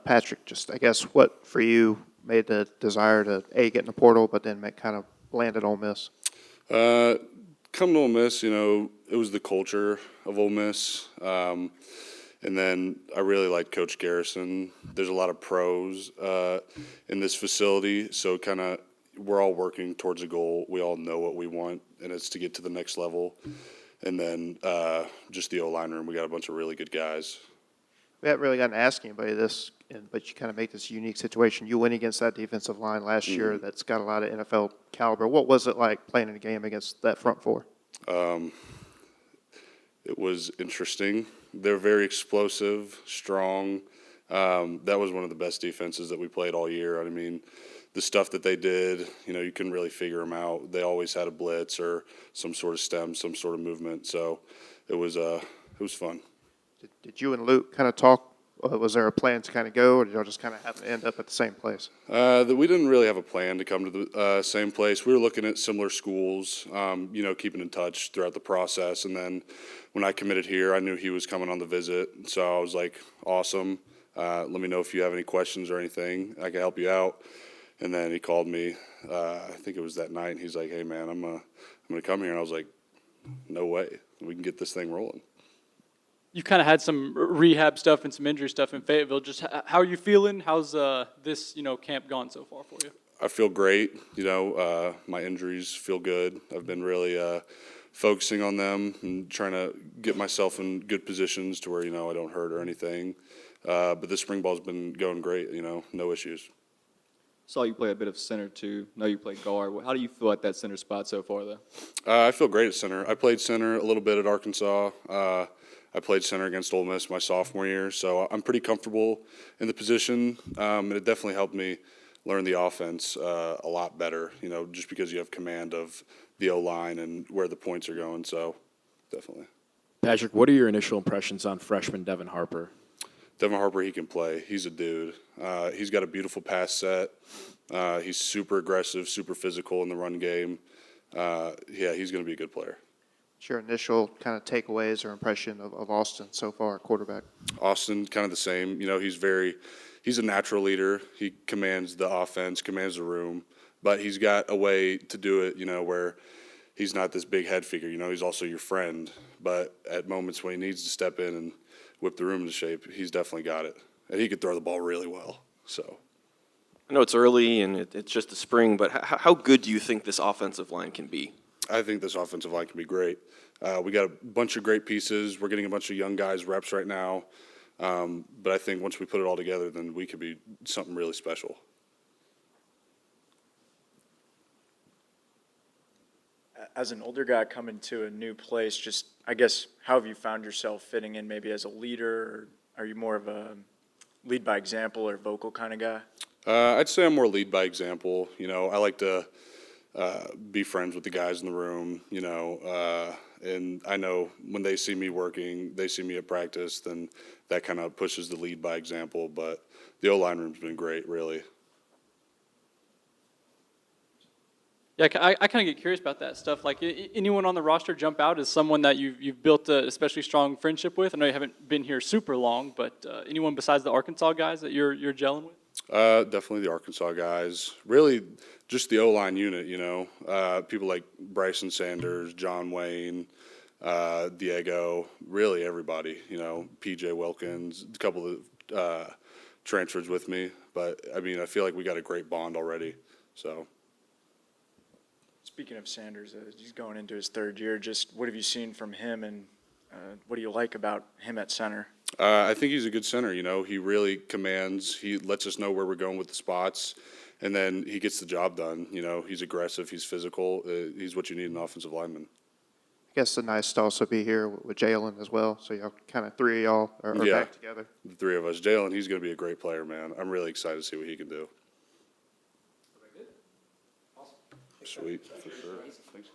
Patrick, just I guess what for you made the desire to get in the portal, but then kind of land at Ole Miss? Come to Ole Miss, it was the culture of Ole Miss. And then I really liked Coach Garrison. There's a lot of pros in this facility, so we're all working towards a goal. We all know what we want, and it's to get to the next level. And then just the O-line room, we got a bunch of really good guys. We haven't really gotten to ask anybody this, but you kind of make this unique situation. You went against that defensive line last year that's got a lot of NFL caliber. What was it like playing in a game against that front four? It was interesting. They're very explosive, strong. That was one of the best defenses that we played all year. I mean, the stuff that they did, you couldn't really figure them out. They always had a blitz or some sort of stem, some sort of movement. So it was fun. Did you and Luke kind of talk? Was there a plan to kind of go, or did y'all just kind of have to end up at the same place? We didn't really have a plan to come to the same place. We were looking at similar schools, keeping in touch throughout the process. And then when I committed here, I knew he was coming on the visit. So I was like, awesome. Let me know if you have any questions or anything. I can help you out. And then he called me, I think it was that night, and he's like, hey, man, I'm gonna come here. And I was like, no way. We can get this thing rolling. You kind of had some rehab stuff and some injury stuff in Fayetteville. Just how are you feeling? How's this camp gone so far for you? I feel great. My injuries feel good. I've been really focusing on them and trying to get myself in good positions to where I don't hurt or anything. But the spring ball's been going great. No issues. Saw you play a bit of center too. Know you played guard. How do you feel at that center spot so far, though? I feel great at center. I played center a little bit at Arkansas. I played center against Ole Miss my sophomore year, so I'm pretty comfortable in the position. And it definitely helped me learn the offense a lot better, just because you have command of the O-line and where the points are going, so definitely. Patrick, what are your initial impressions on freshman Devin Harper? Devin Harper, he can play. He's a dude. He's got a beautiful pass set. He's super aggressive, super physical in the run game. He's going to be a good player. What's your initial kind of takeaways or impression of Austin so far, quarterback? Austin, kind of the same. He's a natural leader. He commands the offense, commands the room, but he's got a way to do it, where he's not this big head figure. He's also your friend, but at moments when he needs to step in and whip the room into shape, he's definitely got it. And he could throw the ball really well, so. I know it's early and it's just the spring, but how good do you think this offensive line can be? I think this offensive line can be great. We got a bunch of great pieces. We're getting a bunch of young guys reps right now. But I think once we put it all together, then we could be something really special. As an older guy coming to a new place, just, I guess, how have you found yourself fitting in maybe as a leader? Or are you more of a lead by example or vocal kind of guy? I'd say I'm more lead by example. I like to be friends with the guys in the room, and I know when they see me working, they see me at practice, then that kind of pushes the lead by example. But the O-line room's been great, really. Yeah, I kind of get curious about that stuff. Like, anyone on the roster jump out as someone that you've built a especially strong friendship with? I know you haven't been here super long, but anyone besides the Arkansas guys that you're gelling with? Definitely the Arkansas guys. Really, just the O-line unit, people like Bryson Sanders, John Wayne, Diego, really everybody, PJ Wilkins, a couple of transfers with me. But, I feel like we got a great bond already, so. Speaking of Sanders, he's going into his third year. Just what have you seen from him, and what do you like about him at center? I think he's a good center. He really commands. He lets us know where we're going with the spots, and then he gets the job done. He's aggressive. He's physical. He's what you need in an offensive lineman. I guess it's nice to also be here with Jalen as well. So y'all kind of three of y'all are back together. The three of us. Jalen, he's going to be a great player, man. I'm really excited to see what he can do. Sweet, for sure. Thanks,